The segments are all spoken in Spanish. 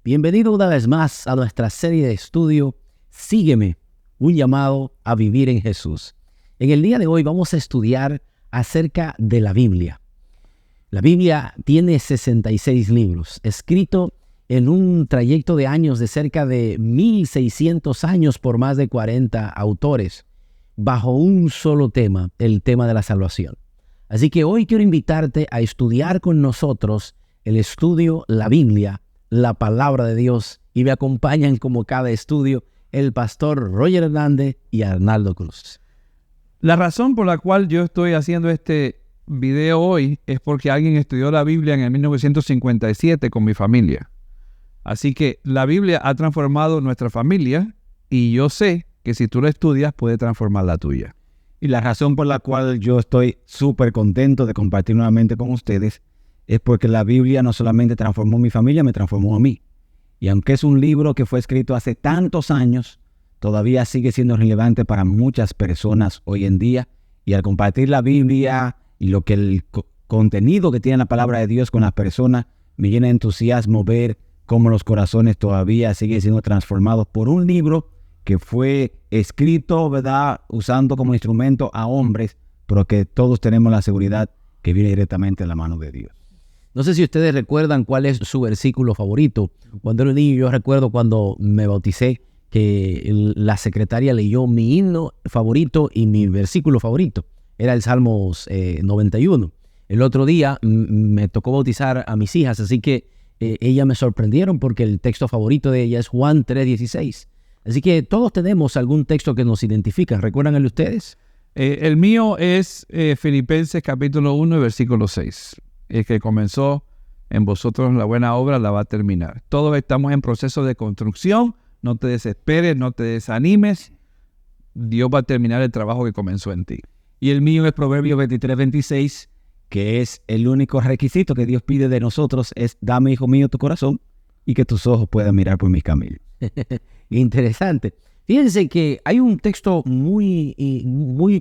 Bienvenido una vez más a nuestra serie de estudio Sígueme, un llamado a vivir en Jesús. En el día de hoy vamos a estudiar acerca de la Biblia. La Biblia tiene 66 libros, escrito en un trayecto de años de cerca de 1600 años por más de 40 autores, bajo un solo tema, el tema de la salvación. Así que hoy quiero invitarte a estudiar con nosotros el estudio, la Biblia, la palabra de Dios, y me acompañan como cada estudio el pastor Roger Hernández y Arnaldo Cruz. La razón por la cual yo estoy haciendo este video hoy es porque alguien estudió la Biblia en el 1957 con mi familia. Así que la Biblia ha transformado nuestra familia y yo sé que si tú la estudias puede transformar la tuya. Y la razón por la cual yo estoy súper contento de compartir nuevamente con ustedes es porque la Biblia no solamente transformó mi familia, me transformó a mí. Y aunque es un libro que fue escrito hace tantos años, todavía sigue siendo relevante para muchas personas hoy en día. Y al compartir la Biblia y lo que el contenido que tiene la palabra de Dios con las personas, me llena de entusiasmo ver cómo los corazones todavía siguen siendo transformados por un libro que fue escrito, ¿verdad?, usando como instrumento a hombres, pero que todos tenemos la seguridad que viene directamente de la mano de Dios. No sé si ustedes recuerdan cuál es su versículo favorito. Cuando era niño, yo recuerdo cuando me bauticé que la secretaria leyó mi himno favorito y mi versículo favorito. Era el Salmos 91. El otro día me tocó bautizar a mis hijas, así que ellas me sorprendieron porque el texto favorito de ellas es Juan 3:16. Así que todos tenemos algún texto que nos identifica. ¿Recuerdan el de ustedes? El mío es Filipenses capítulo 1, versículo 6. El que comenzó en vosotros la buena obra la va a terminar. Todos estamos en proceso de construcción. No te desesperes, no te desanimes. Dios va a terminar el trabajo que comenzó en ti. Y el mío es Proverbios 23:26, que es el único requisito que Dios pide de nosotros, es dame, hijo mío, tu corazón y que tus ojos puedan mirar por mis caminos. Interesante. Fíjense que hay un texto muy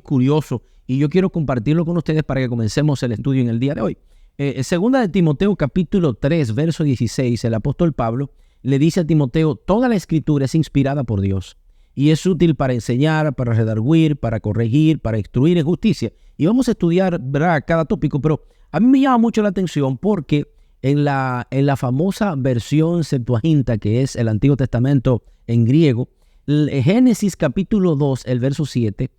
curioso y yo quiero compartirlo con ustedes para que comencemos el estudio en el día de hoy. Segunda de Timoteo capítulo 3, verso 16, el apóstol Pablo le dice a Timoteo: toda la escritura es inspirada por Dios y es útil para enseñar, para redarguir, para corregir, para instruir en justicia. Y vamos a estudiar, ¿verdad?, cada tópico, pero a mí me llama mucho la atención porque en la famosa versión Septuaginta, que es el Antiguo Testamento en griego, Génesis capítulo 2, el verso 7,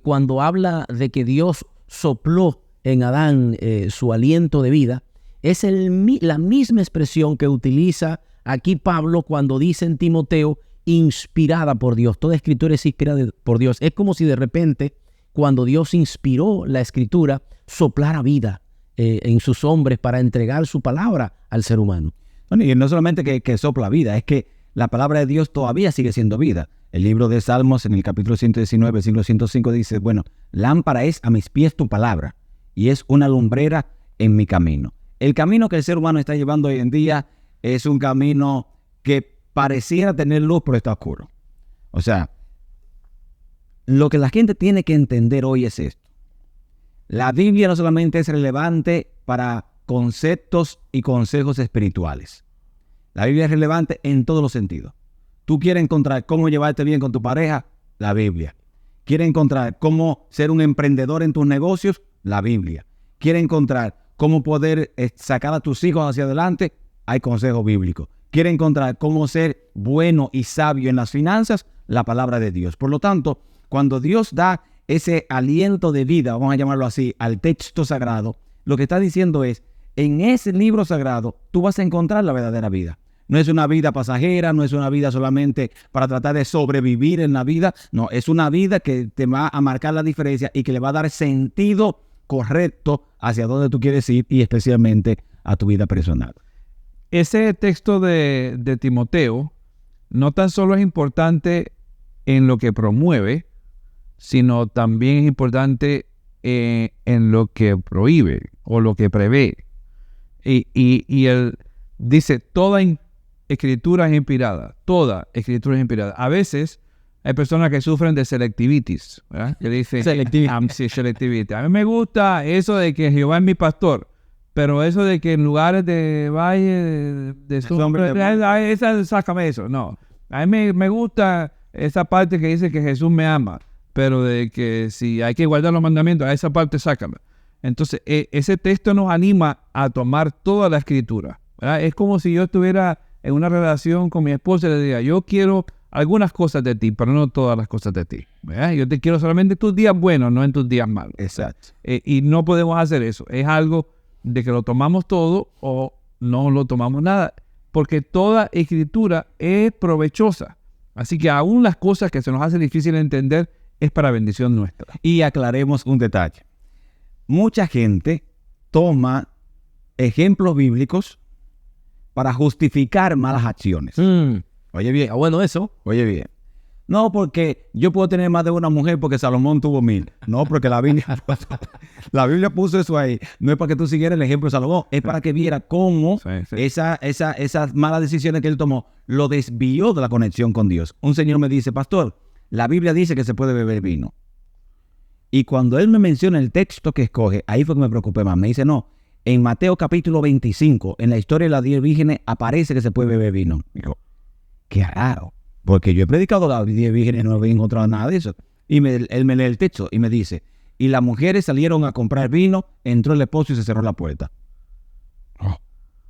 cuando habla de que Dios sopló en Adán su aliento de vida, es la misma expresión que utiliza aquí Pablo cuando dice en Timoteo, inspirada por Dios. Toda escritura es inspirada por Dios. Es como si de repente, cuando Dios inspiró la escritura, soplara vida en sus hombres para entregar su palabra al ser humano. Bueno, y no solamente que sopla vida, es que la palabra de Dios todavía sigue siendo vida. El libro de Salmos, en el capítulo 119, versículo 105, dice, bueno, lámpara es a mis pies tu palabra y es una lumbrera en mi camino. El camino que el ser humano está llevando hoy en día es un camino que pareciera tener luz, pero está oscuro. O sea, lo que la gente tiene que entender hoy es esto. La Biblia no solamente es relevante para conceptos y consejos espirituales. La Biblia es relevante en todos los sentidos. Tú quieres encontrar cómo llevarte bien con tu pareja, la Biblia. Quieres encontrar cómo ser un emprendedor en tus negocios, la Biblia. Quieres encontrar cómo poder sacar a tus hijos hacia adelante, hay consejos bíblicos. Quieres encontrar cómo ser bueno y sabio en las finanzas, la palabra de Dios. Por lo tanto, cuando Dios da ese aliento de vida, vamos a llamarlo así, al texto sagrado, lo que está diciendo es, en ese libro sagrado, tú vas a encontrar la verdadera vida. No es una vida pasajera, no es una vida solamente para tratar de sobrevivir en la vida. No, es una vida que te va a marcar la diferencia y que le va a dar sentido correcto hacia dónde tú quieres ir y especialmente a tu vida personal. Ese texto de Timoteo no tan solo es importante en lo que promueve, sino también es importante en lo que prohíbe o lo que prevé. Y él dice, toda escritura es inspirada. Toda escritura es inspirada. A veces hay personas que sufren de selectivitis, ¿verdad? Que dicen, selectivity. A mí me gusta eso de que Jehová es mi pastor, Pero eso de que en lugares de valle, de sombra, sácame eso. No, a mí me gusta esa parte que dice que Jesús me ama, pero de que si hay que guardar los mandamientos, a esa parte sácame. Entonces, ese texto nos anima a tomar toda la escritura, ¿verdad? Es como si yo estuviera en una relación con mi esposa y le diga, yo quiero algunas cosas de ti, pero no todas las cosas de ti, ¿verdad? Yo te quiero solamente en tus días buenos, no en tus días malos. Exacto. Y no podemos hacer eso. Es algo de que lo tomamos todo o no lo tomamos nada, porque toda escritura es provechosa. Así que aún las cosas que se nos hace difícil entender es para bendición nuestra. Y aclaremos un detalle. Mucha gente toma ejemplos bíblicos para justificar malas acciones. Oye bien. Bueno, eso. Oye bien. No, porque yo puedo tener más de una mujer porque Salomón tuvo 1000. No, porque la Biblia puso eso ahí. No es para que tú siguieras el ejemplo de Salomón. Es para que viera cómo esas malas decisiones que él tomó lo desvió de la conexión con Dios. Un señor me dice, pastor, la Biblia dice que se puede beber vino. Y cuando él me menciona el texto que escoge, ahí fue que me preocupé más. Me dice, no, en Mateo capítulo 25, en la historia de las 10 vírgenes, aparece que se puede beber vino. Dijo, qué raro, porque yo he predicado las 10 vírgenes y no había encontrado nada de eso. Y él me lee el texto y me dice, y las mujeres salieron a comprar vino, entró el esposo y se cerró la puerta.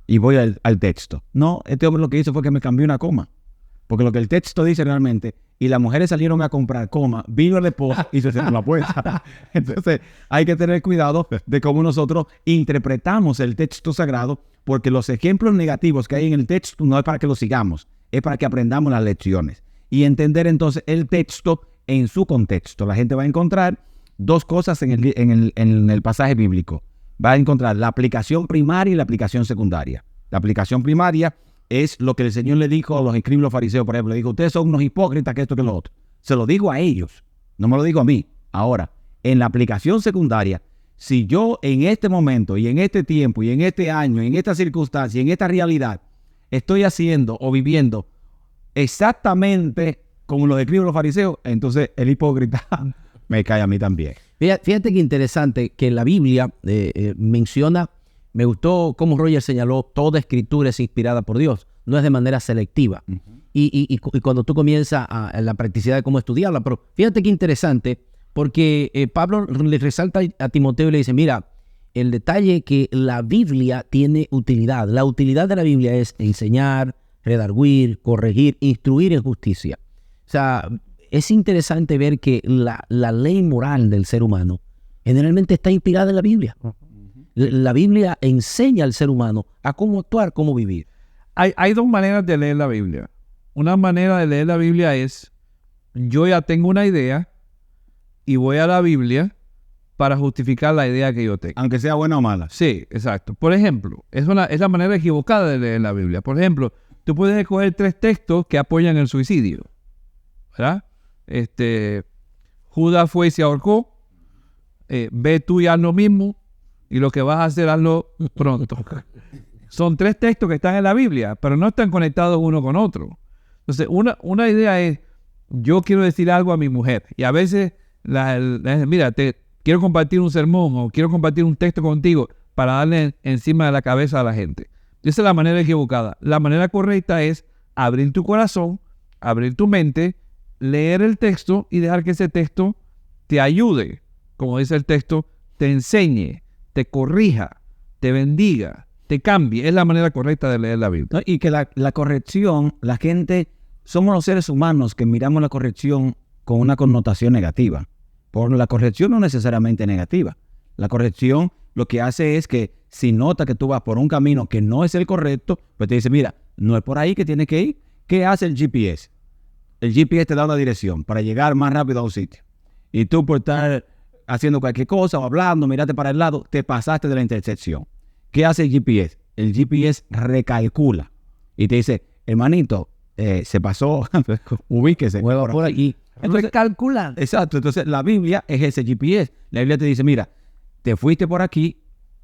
Y voy al texto. No, este hombre lo que hizo fue que me cambió una coma. Porque lo que el texto dice realmente, y las mujeres salieron a comprar, vino el esposo y se cerró la puerta. Entonces, hay que tener cuidado de cómo nosotros interpretamos el texto sagrado, porque los ejemplos negativos que hay en el texto no es para que los sigamos, es para que aprendamos las lecciones. Y entender entonces el texto en su contexto. La gente va a encontrar dos cosas en el pasaje bíblico. Va a encontrar la aplicación primaria y la aplicación secundaria. La aplicación primaria es lo que el Señor le dijo a los escribas y los fariseos, por ejemplo. Le dijo, ustedes son unos hipócritas, que esto, que lo otro. Se lo digo a ellos, no me lo digo a mí. Ahora, en la aplicación secundaria, si yo en este momento y en este tiempo y en este año, en esta circunstancia, en esta realidad, estoy haciendo o viviendo exactamente como los escribas y los fariseos, entonces el hipócrita me cae a mí también. Fíjate que interesante que la Biblia menciona. Me gustó cómo Roger señaló, toda escritura es inspirada por Dios, no es de manera selectiva. Uh-huh. Y cuando tú comienzas a la practicidad de cómo estudiarla, pero fíjate qué interesante, porque Pablo le resalta a Timoteo y le dice, mira, el detalle que la Biblia tiene utilidad. La utilidad de la Biblia es enseñar, redarguir, corregir, instruir en justicia. O sea, es interesante ver que la ley moral del ser humano generalmente está inspirada en la Biblia. Uh-huh. La Biblia enseña al ser humano a cómo actuar, cómo vivir. Hay dos maneras de leer la Biblia. Una manera de leer la Biblia es, yo ya tengo una idea y voy a la Biblia para justificar la idea que yo tengo. Aunque sea buena o mala. Sí, exacto. Por ejemplo, es la manera equivocada de leer la Biblia. Por ejemplo, tú puedes escoger 3 textos que apoyan el suicidio, ¿verdad? Judas fue y se ahorcó. Ve tú y haz lo mismo. Y lo que vas a hacer, hazlo pronto. Son 3 textos que están en la Biblia, pero no están conectados uno con otro. Entonces, una idea es, yo quiero decir algo a mi mujer. Y a veces, mira, te quiero compartir un sermón o quiero compartir un texto contigo para darle encima de la cabeza a la gente. Esa es la manera equivocada. La manera correcta es abrir tu corazón, abrir tu mente, leer el texto y dejar que ese texto te ayude. Como dice el texto, te enseñe, te corrija, te bendiga, te cambie. Es la manera correcta de leer la Biblia. ¿No? Y que la corrección, la gente, somos los seres humanos que miramos la corrección con una connotación negativa. Por la corrección no necesariamente negativa. La corrección lo que hace es que si nota que tú vas por un camino que no es el correcto, pues te dice, mira, no es por ahí que tienes que ir. ¿Qué hace el GPS? El GPS te da una dirección para llegar más rápido a un sitio. Y tú por estar haciendo cualquier cosa o hablando, miraste para el lado, te pasaste de la intersección. ¿Qué hace el GPS? El GPS recalcula y te dice, hermanito, se pasó, ubíquese. Mueva por aquí. Entonces, recalcula. Exacto. Entonces, la Biblia es ese GPS. La Biblia te dice, mira, te fuiste por aquí,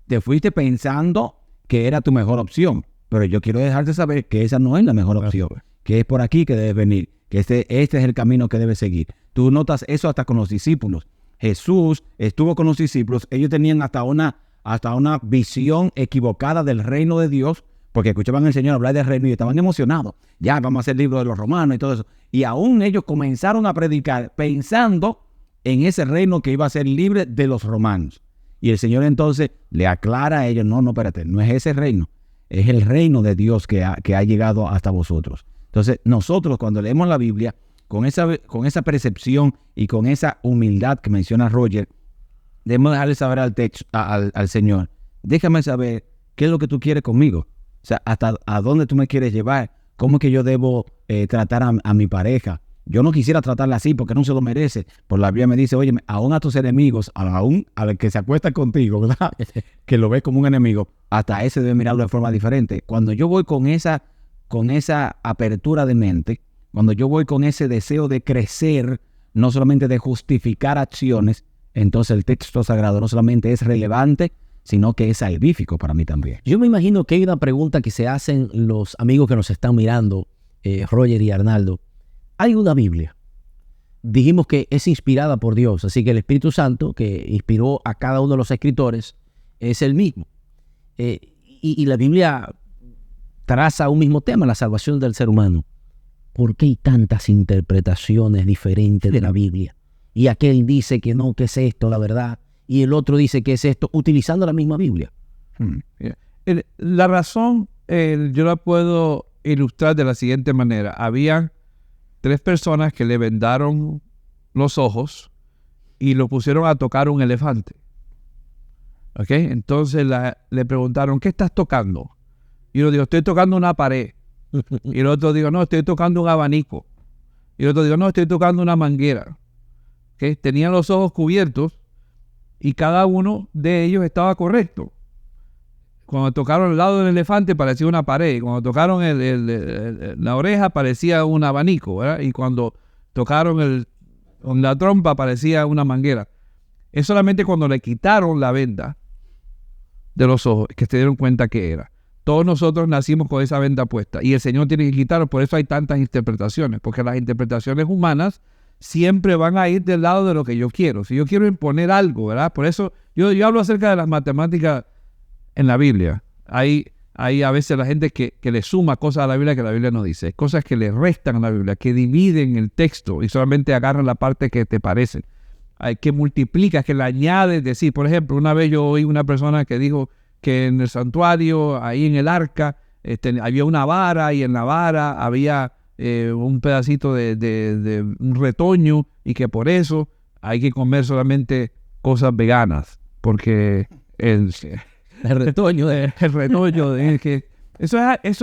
te fuiste pensando que era tu mejor opción, pero yo quiero dejarte saber que esa no es la mejor opción, que es por aquí que debes venir, que este es el camino que debes seguir. Tú notas eso hasta con los discípulos. Jesús estuvo con los discípulos, ellos tenían hasta una hasta una visión equivocada del reino de Dios, porque escuchaban al Señor hablar del reino y estaban emocionados. Ya vamos a hacer el libro de los romanos y todo eso. Y aún ellos comenzaron a predicar pensando en ese reino que iba a ser libre de los romanos. Y el Señor entonces le aclara a ellos, no, espérate, no es ese reino, es el reino de Dios que ha llegado hasta vosotros. Entonces nosotros cuando leemos la Biblia, con esa percepción y con esa humildad que menciona Roger, debemos dejarle saber al Señor, déjame saber qué es lo que tú quieres conmigo. O sea, hasta a dónde tú me quieres llevar, cómo es que yo debo tratar a mi pareja. Yo no quisiera tratarla así porque no se lo merece. Por la Biblia me dice, oye, aún a tus enemigos, aún al que se acuesta contigo, ¿verdad? Que lo ves como un enemigo, hasta ese debe mirarlo de forma diferente. Cuando yo voy con esa apertura de mente, cuando yo voy con ese deseo de crecer, no solamente de justificar acciones, entonces el texto sagrado no solamente es relevante, sino que es salvífico para mí también. Yo me imagino que hay una pregunta que se hacen los amigos que nos están mirando, Roger y Arnaldo. Hay una Biblia. Dijimos que es inspirada por Dios, así que el Espíritu Santo que inspiró a cada uno de los escritores es el mismo. Y la Biblia traza un mismo tema, la salvación del ser humano. ¿Por qué hay tantas interpretaciones diferentes de la Biblia? Y aquel dice que no, que es esto, la verdad, y el otro dice que es esto, utilizando la misma Biblia. La razón yo la puedo ilustrar de la siguiente manera. Había 3 personas que le vendaron los ojos y lo pusieron a tocar un elefante. ¿Ok? Entonces le preguntaron, ¿qué estás tocando? Y uno dijo, estoy tocando una pared. Y el otro dijo, no, estoy tocando un abanico. Y el otro dijo, no, estoy tocando una manguera. ¿Okay? Tenían los ojos cubiertos y cada uno de ellos estaba correcto. Cuando tocaron el lado del elefante parecía una pared. Cuando tocaron la oreja parecía un abanico, ¿verdad? Y cuando tocaron la trompa parecía una manguera. Es solamente cuando le quitaron la venda de los ojos que se dieron cuenta que era. Todos nosotros nacimos con esa venda puesta y el Señor tiene que quitarlo. Por eso hay tantas interpretaciones, porque las interpretaciones humanas siempre van a ir del lado de lo que yo quiero. Si yo quiero imponer algo, ¿verdad? Por eso yo hablo acerca de las matemáticas en la Biblia. Hay a veces la gente que le suma cosas a la Biblia que la Biblia no dice. Cosas que le restan a la Biblia, que dividen el texto y solamente agarran la parte que te parece. Que multiplica, que le añades decir. Por ejemplo, una vez yo oí una persona que dijo que en el santuario, ahí en el arca, había una vara y en la vara había un pedacito de un retoño y que por eso hay que comer solamente cosas veganas, porque el retoño eso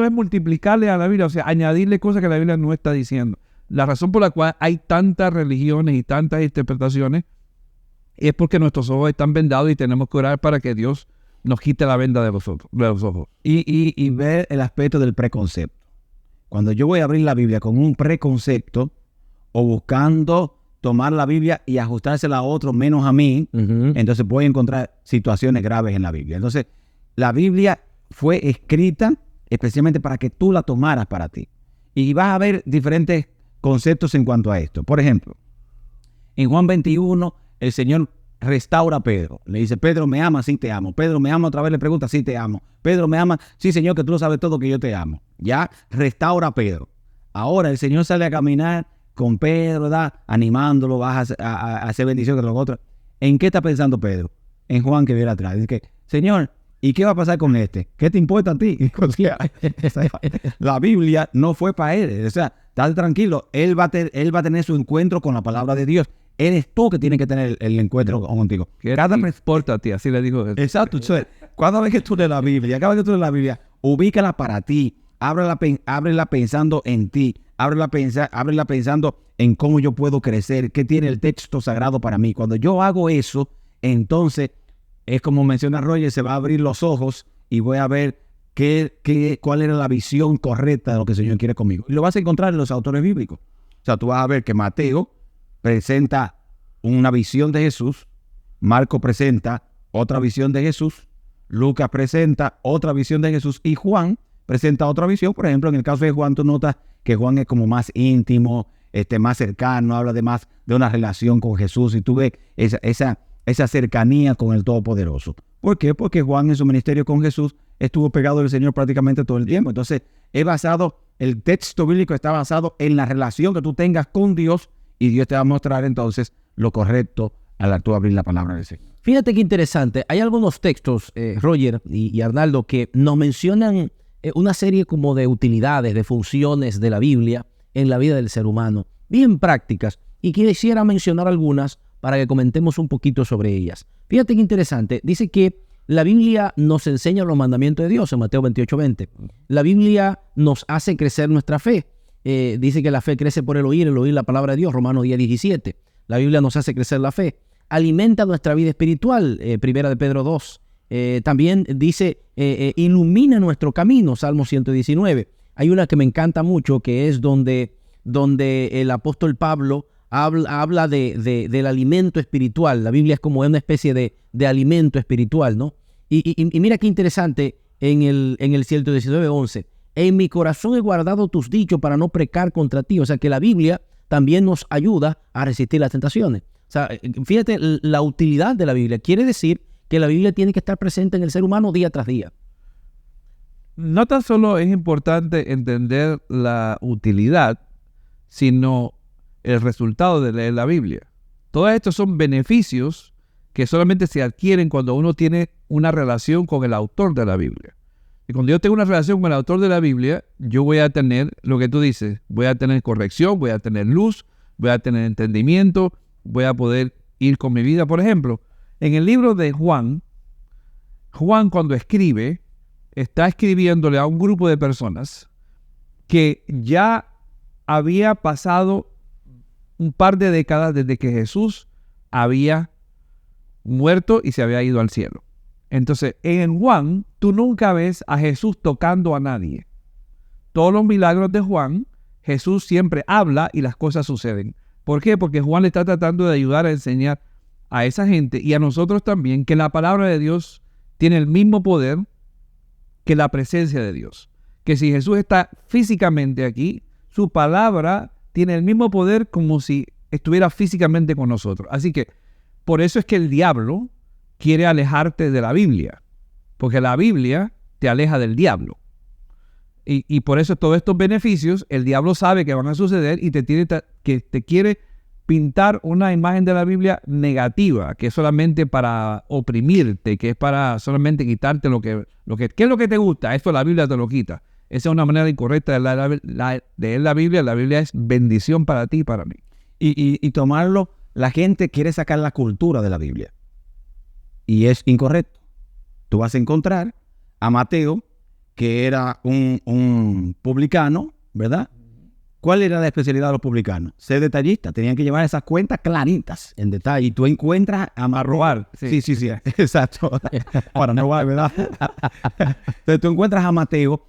es multiplicarle a la Biblia, o sea, añadirle cosas que la Biblia no está diciendo. La razón por la cual hay tantas religiones y tantas interpretaciones es porque nuestros ojos están vendados y tenemos que orar para que Dios nos quite la venda de los ojos. Y ver el aspecto del preconcepto. Cuando yo voy a abrir la Biblia con un preconcepto o buscando tomar la Biblia y ajustársela a otro menos a mí, entonces voy a encontrar situaciones graves en la Biblia. Entonces, la Biblia fue escrita especialmente para que tú la tomaras para ti. Y vas a ver diferentes conceptos en cuanto a esto. Por ejemplo, en Juan 21, el Señor restaura a Pedro. Le dice, Pedro, ¿me amas? Sí, te amo. Pedro, ¿me ama? Otra vez le pregunta, sí, te amo. Pedro, ¿me ama? Sí, Señor, que tú lo sabes todo, que yo te amo. Ya restaura a Pedro. Ahora el Señor sale a caminar con Pedro, ¿verdad? Animándolo, vas a hacer bendición con los otros. ¿En qué está pensando Pedro? En Juan que viene atrás. Dice que, Señor, ¿y qué va a pasar con este? ¿Qué te importa a ti? La Biblia no fue para él. O sea, estate tranquilo. Él va a tener su encuentro con la palabra de Dios. Eres tú que tienes que tener el encuentro contigo. Cada vez importa a ti, así le digo. Exacto. Cada vez que tú lees la Biblia, ubícala para ti. Ábrela pensando en ti. Ábrela pensando en cómo yo puedo crecer. ¿Qué tiene el texto sagrado para mí? Cuando yo hago eso, entonces, es como menciona Roger, se va a abrir los ojos y voy a ver cuál era la visión correcta de lo que el Señor quiere conmigo. Y lo vas a encontrar en los autores bíblicos. O sea, tú vas a ver que Mateo presenta una visión de Jesús, Marco presenta otra visión de Jesús, Lucas presenta otra visión de Jesús y Juan presenta otra visión. Por ejemplo, en el caso de Juan, tú notas que Juan es como más íntimo, más cercano, habla de una relación con Jesús y tú ves esa cercanía con el Todopoderoso. ¿Por qué? Porque Juan en su ministerio con Jesús estuvo pegado del Señor prácticamente todo el tiempo. Entonces, el texto bíblico está basado en la relación que tú tengas con Dios y Dios te va a mostrar entonces lo correcto al tú abrir la palabra del Señor. Fíjate qué interesante. Hay algunos textos, Roger y Arnaldo, que nos mencionan una serie como de utilidades, de funciones de la Biblia en la vida del ser humano, bien prácticas, y quisiera mencionar algunas para que comentemos un poquito sobre ellas. Fíjate qué interesante. Dice que la Biblia nos enseña los mandamientos de Dios en Mateo 28:20. La Biblia nos hace crecer nuestra fe. Dice que la fe crece por el oír la palabra de Dios, Romanos 10:17. La Biblia nos hace crecer la fe. Alimenta nuestra vida espiritual, Primera de Pedro 2. También dice, ilumina nuestro camino, Salmo 119. Hay una que me encanta mucho, que es donde el apóstol Pablo habla del alimento espiritual. La Biblia es como una especie de alimento espiritual, ¿no? Y mira qué interesante en el 119:11. En mi corazón he guardado tus dichos para no pecar contra ti. O sea que la Biblia también nos ayuda a resistir las tentaciones. O sea, fíjate la utilidad de la Biblia. Quiere decir que la Biblia tiene que estar presente en el ser humano día tras día. No tan solo es importante entender la utilidad, sino el resultado de leer la Biblia. Todos estos son beneficios que solamente se adquieren cuando uno tiene una relación con el autor de la Biblia. Y cuando yo tengo una relación con el autor de la Biblia, yo voy a tener lo que tú dices, voy a tener corrección, voy a tener luz, voy a tener entendimiento, voy a poder ir con mi vida. Por ejemplo, en el libro de Juan cuando escribe, está escribiéndole a un grupo de personas que ya había pasado un par de décadas desde que Jesús había muerto y se había ido al cielo. Entonces, en Juan, tú nunca ves a Jesús tocando a nadie. Todos los milagros de Juan, Jesús siempre habla y las cosas suceden. ¿Por qué? Porque Juan le está tratando de ayudar a enseñar a esa gente y a nosotros también que la palabra de Dios tiene el mismo poder que la presencia de Dios. Que si Jesús está físicamente aquí, su palabra tiene el mismo poder como si estuviera físicamente con nosotros. Así que por eso es que el diablo quiere alejarte de la Biblia, porque la Biblia te aleja del diablo. Y por eso todos estos beneficios, el diablo sabe que van a suceder y te quiere pintar una imagen de la Biblia negativa, que es solamente para oprimirte, que es para solamente quitarte ¿qué es lo que te gusta? Esto la Biblia te lo quita. Esa es una manera incorrecta de leer la Biblia. La Biblia es bendición para ti y para mí. Y tomarlo, la gente quiere sacar la cultura de la Biblia. Y es incorrecto. Tú vas a encontrar a Mateo, que era un publicano, ¿verdad? ¿Cuál era la especialidad de los publicanos? Ser detallistas. Tenían que llevar esas cuentas claritas, en detalle. Y tú encuentras a Mateo. A robar. Sí, exacto. Para no robar, ¿verdad? Entonces tú encuentras a Mateo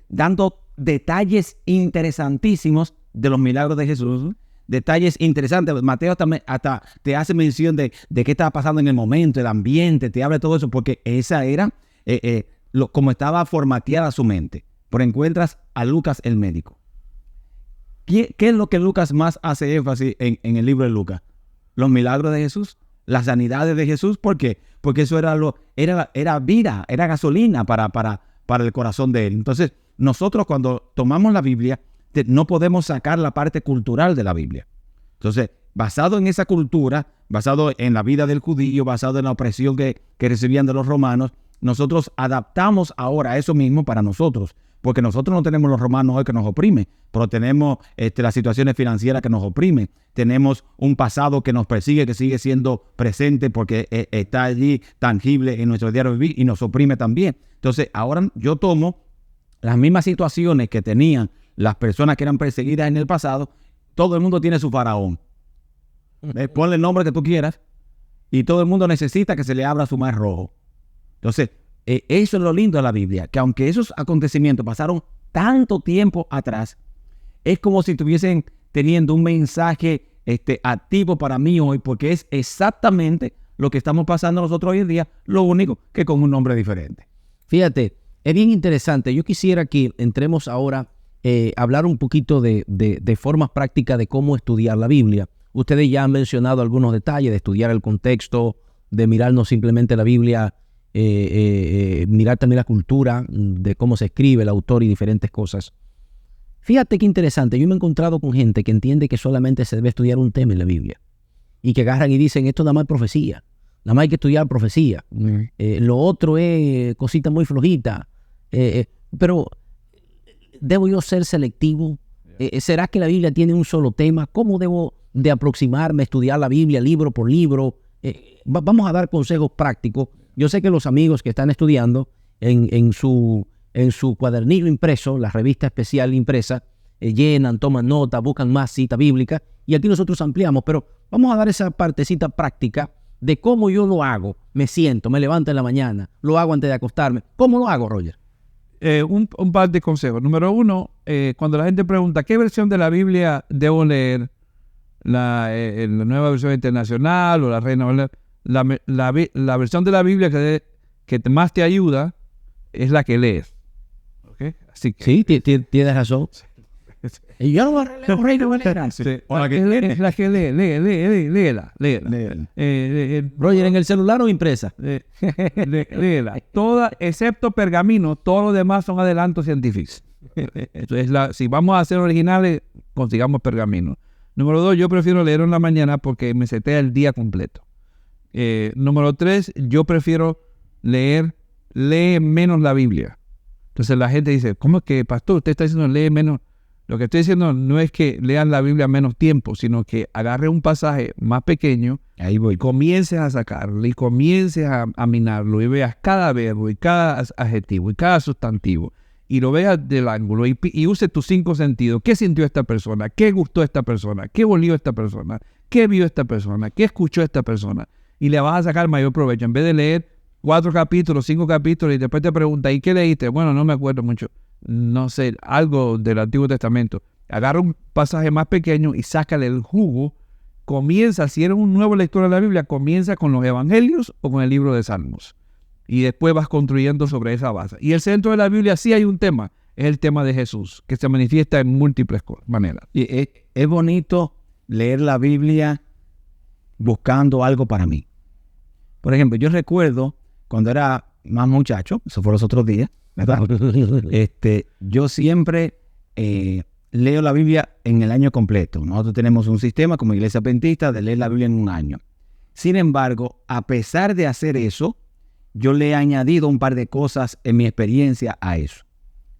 dando detalles interesantísimos de los milagros de Jesús. Detalles interesantes. Mateo hasta te hace mención de qué estaba pasando en el momento, el ambiente, te habla de todo eso, porque esa era como estaba formateada su mente. Pero encuentras a Lucas el médico. ¿Qué es lo que Lucas más hace énfasis en el libro de Lucas? Los milagros de Jesús, las sanidades de Jesús. ¿Por qué? Porque eso era vida, era gasolina para el corazón de él. Entonces, nosotros cuando tomamos la Biblia, no podemos sacar la parte cultural de la Biblia. Entonces, basado en esa cultura, basado en la vida del judío, basado en la opresión que recibían de los romanos, nosotros adaptamos ahora eso mismo para nosotros. Porque nosotros no tenemos los romanos hoy que nos oprimen, pero tenemos las situaciones financieras que nos oprimen. Tenemos un pasado que nos persigue, que sigue siendo presente porque está allí tangible en nuestro diario vivir y nos oprime también. Entonces, ahora yo tomo las mismas situaciones que tenían las personas que eran perseguidas en el pasado. Todo el mundo tiene su faraón. Ponle el nombre que tú quieras y todo el mundo necesita que se le abra su mar rojo. Entonces, eso es lo lindo de la Biblia, que aunque esos acontecimientos pasaron tanto tiempo atrás, es como si estuviesen teniendo un mensaje activo para mí hoy, porque es exactamente lo que estamos pasando nosotros hoy en día, lo único que con un nombre diferente. Fíjate, es bien interesante. Yo quisiera que entremos ahora a hablar un poquito de formas prácticas de cómo estudiar la Biblia. Ustedes ya han mencionado algunos detalles de estudiar el contexto, de mirar no simplemente la Biblia, mirar también la cultura, de cómo se escribe el autor y diferentes cosas. Fíjate qué interesante, yo me he encontrado con gente que entiende que solamente se debe estudiar un tema en la Biblia y que agarran y dicen, esto nada más es profecía, nada más hay que estudiar profecía, lo otro es cosita muy flojita, pero ¿debo yo ser selectivo? ¿Será que la Biblia tiene un solo tema? ¿Cómo debo de aproximarme a estudiar la Biblia libro por libro? Vamos a dar consejos prácticos. Yo sé que los amigos que están estudiando en su cuadernillo impreso, la revista especial impresa, llenan, toman nota, buscan más cita bíblica, y aquí nosotros ampliamos, pero vamos a dar esa partecita práctica de cómo yo lo hago. Me siento, me levanto en la mañana, lo hago antes de acostarme. ¿Cómo lo hago, Roger? Un par de consejos. Número uno, cuando la gente pregunta ¿qué versión de la Biblia debo leer? La nueva versión internacional o la Reina Valera. La versión de la Biblia que más te ayuda es la que lees. ¿Okay? Así que, sí, tienes razón. Y yo no voy a leer Reina Valera. Es la que léela. Roger, ¿en el celular o impresa? Léela. Toda, excepto Pergamino, todos los demás son adelantos científicos. Entonces, si vamos a ser originales, consigamos Pergamino. Número 2, yo prefiero leer en la mañana porque me setea el día completo. Número 3, yo prefiero lee menos la Biblia. Entonces la gente dice, ¿cómo es que, pastor, usted está diciendo lee menos? Lo que estoy diciendo no es que lean la Biblia menos tiempo, sino que agarre un pasaje más pequeño, ahí voy, y comiences a sacarlo, y comiences a minarlo, y veas cada verbo, y cada adjetivo, y cada sustantivo, y lo veas del ángulo, y use tus 5 sentidos. ¿Qué sintió esta persona? ¿Qué gustó esta persona? ¿Qué olió esta persona? ¿Qué vio esta persona? ¿Qué escuchó esta persona? Y le vas a sacar mayor provecho. En vez de leer 4 capítulos, 5 capítulos, y después te pregunta, ¿y qué leíste? Bueno, no me acuerdo mucho. No sé, algo del Antiguo Testamento. Agarra un pasaje más pequeño y sácale el jugo. Comienza, si eres un nuevo lector de la Biblia, comienza con los Evangelios o con el libro de Salmos. Y después vas construyendo sobre esa base. Y el centro de la Biblia sí hay un tema, es el tema de Jesús, que se manifiesta en múltiples maneras. Y es bonito leer la Biblia buscando algo para mí. Por ejemplo, yo recuerdo cuando era más muchacho, eso fue los otros días, ¿verdad? Yo siempre leo la Biblia en el año completo. Nosotros tenemos un sistema como Iglesia Adventista de leer la Biblia en un año. Sin embargo, a pesar de hacer eso, yo le he añadido un par de cosas en mi experiencia a eso.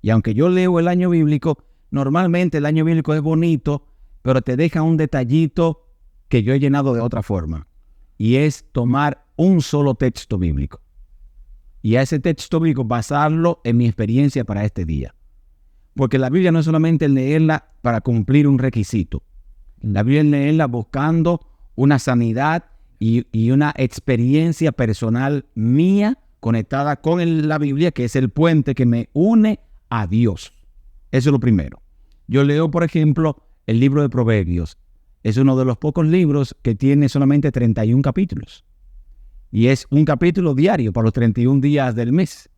Y aunque yo leo el año bíblico, normalmente el año bíblico es bonito, pero te deja un detallito que yo he llenado de otra forma. Y es tomar un solo texto bíblico. Y a ese texto bíblico basarlo en mi experiencia para este día. Porque la Biblia no es solamente leerla para cumplir un requisito. La Biblia es leerla buscando una sanidad y una experiencia personal mía conectada con la Biblia, que es el puente que me une a Dios. Eso es lo primero. Yo leo, por ejemplo, el libro de Proverbios. Es uno de los pocos libros que tiene solamente 31 capítulos. Y es un capítulo diario para los 31 días del mes.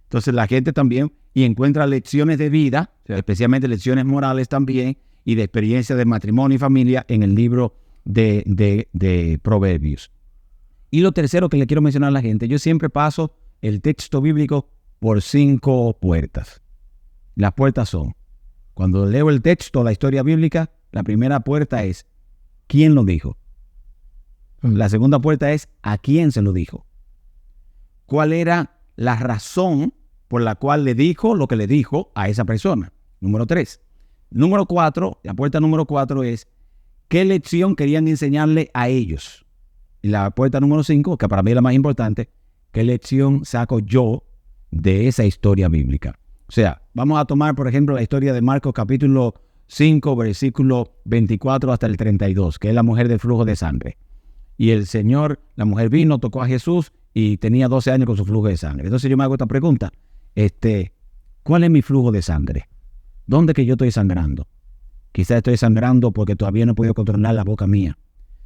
Entonces la gente también encuentra lecciones de vida, especialmente lecciones morales también, y de experiencia de matrimonio y familia en el libro de Proverbios. Y lo tercero que le quiero mencionar a la gente, yo siempre paso el texto bíblico por 5 puertas. Las puertas son, cuando leo el texto, la historia bíblica, la primera puerta es, ¿quién lo dijo? La segunda puerta es, ¿a quién se lo dijo? ¿Cuál era la razón por la cual le dijo lo que le dijo a esa persona? Número 3. Número 4, la puerta número 4 es, ¿qué lección querían enseñarle a ellos? Y la puerta número 5, que para mí es la más importante, ¿qué lección saco yo de esa historia bíblica? O sea, vamos a tomar, por ejemplo, la historia de Marcos capítulo 5, versículo 24 hasta el 32, que es la mujer del flujo de sangre. Y la mujer vino, tocó a Jesús y tenía 12 años con su flujo de sangre. Entonces yo me hago esta pregunta, ¿cuál es mi flujo de sangre? ¿Dónde que yo estoy sangrando? Quizás estoy sangrando porque todavía no he podido controlar la boca mía.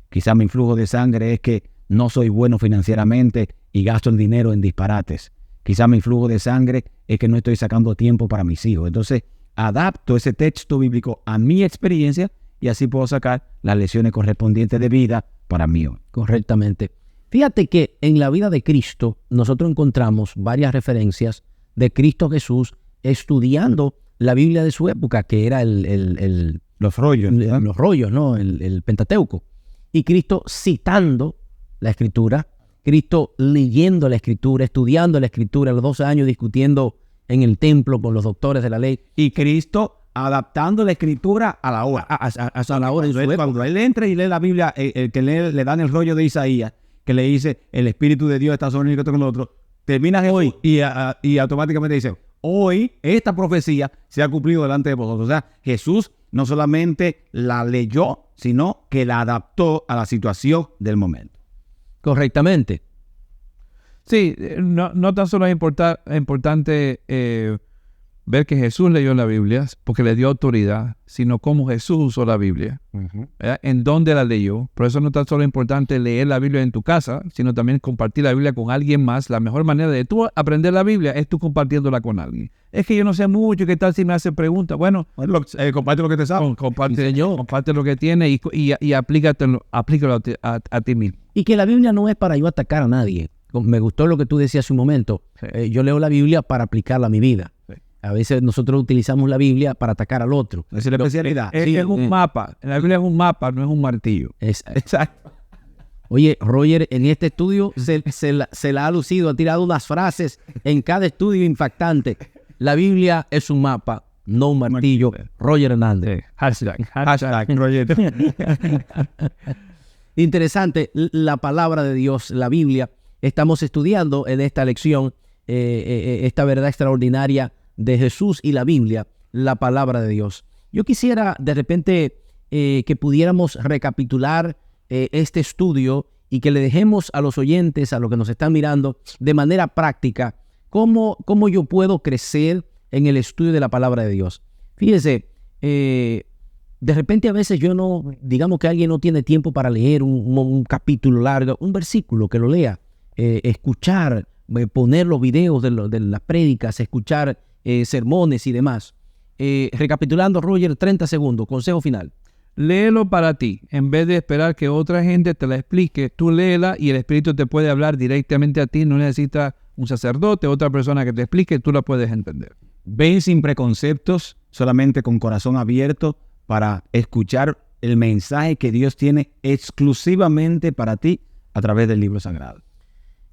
Quizás mi flujo de sangre es que no soy bueno financieramente y gasto el dinero en disparates. Quizás mi flujo de sangre es que no estoy sacando tiempo para mis hijos. Entonces, adapto ese texto bíblico a mi experiencia y así puedo sacar las lecciones correspondientes de vida para mí. Correctamente. Fíjate que en la vida de Cristo nosotros encontramos varias referencias de Cristo Jesús estudiando la Biblia de su época, que era Los rollos. los rollos, ¿no? El Pentateuco. Y Cristo citando la Escritura, Cristo leyendo la Escritura, estudiando la Escritura, a los 12 años discutiendo en el templo con los doctores de la ley. Y Cristo adaptando la Escritura a la hora. A la hora de su época. Cuando él entra y lee la Biblia, el que le dan el rollo de Isaías, que le dice, el Espíritu de Dios está sobre mí, que esto con lo otro, termina hoy y automáticamente dice, hoy esta profecía se ha cumplido delante de vosotros. O sea, Jesús no solamente la leyó, sino que la adaptó a la situación del momento. Correctamente. Sí, no tan solo es importante ver que Jesús leyó la Biblia, porque le dio autoridad, sino cómo Jesús usó la Biblia, ¿verdad? En dónde la leyó. Por eso no tan solo es importante leer la Biblia en tu casa, sino también compartir la Biblia con alguien más. La mejor manera de tú aprender la Biblia es tú compartiéndola con alguien. Es que yo no sé mucho, ¿qué tal si me hace preguntas? Bueno, Comparte lo que te sabes. comparte lo que tiene y aplícalo a ti mismo. Y que la Biblia no es para yo atacar a nadie. Me gustó lo que tú decías hace un momento. Sí. Yo leo la Biblia para aplicarla a mi vida. Sí. A veces nosotros utilizamos la Biblia para atacar al otro. Esa es la especialidad. Es un mapa. La Biblia es un mapa, no es un martillo. Exacto. Oye, Roger, en este estudio se la ha lucido, ha tirado unas frases en cada estudio impactante. La Biblia es un mapa, no un martillo. Roger Hernández. Hashtag. Roger. Interesante, la palabra de Dios, la Biblia. Estamos estudiando en esta lección esta verdad extraordinaria de Jesús y la Biblia, la palabra de Dios. Yo quisiera de repente que pudiéramos recapitular este estudio y que le dejemos a los oyentes, a los que nos están mirando, de manera práctica, cómo yo puedo crecer en el estudio de la palabra de Dios. Fíjese, de repente a veces digamos que alguien no tiene tiempo para leer un capítulo largo, un versículo que lo lea, escuchar, poner los videos de las prédicas, escuchar sermones y demás. Recapitulando, Roger, 30 segundos, consejo final. Léelo para ti. En vez de esperar que otra gente te la explique, tú léela y el Espíritu te puede hablar directamente a ti. No necesitas un sacerdote, otra persona que te explique, tú la puedes entender. Ven sin preconceptos, solamente con corazón abierto para escuchar el mensaje que Dios tiene exclusivamente para ti a través del libro sagrado.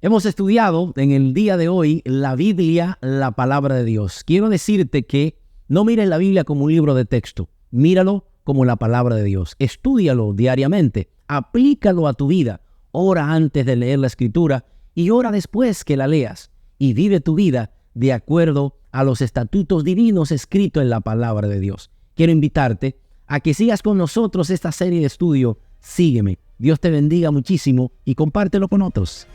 Hemos estudiado en el día de hoy la Biblia, la palabra de Dios. Quiero decirte que no mires la Biblia como un libro de texto, míralo como la palabra de Dios. Estúdialo diariamente, aplícalo a tu vida. Ora antes de leer la Escritura y ora después que la leas. Y vive tu vida de acuerdo a los estatutos divinos escritos en la palabra de Dios. Quiero invitarte a que sigas con nosotros esta serie de estudio. Sígueme. Dios te bendiga muchísimo y compártelo con otros.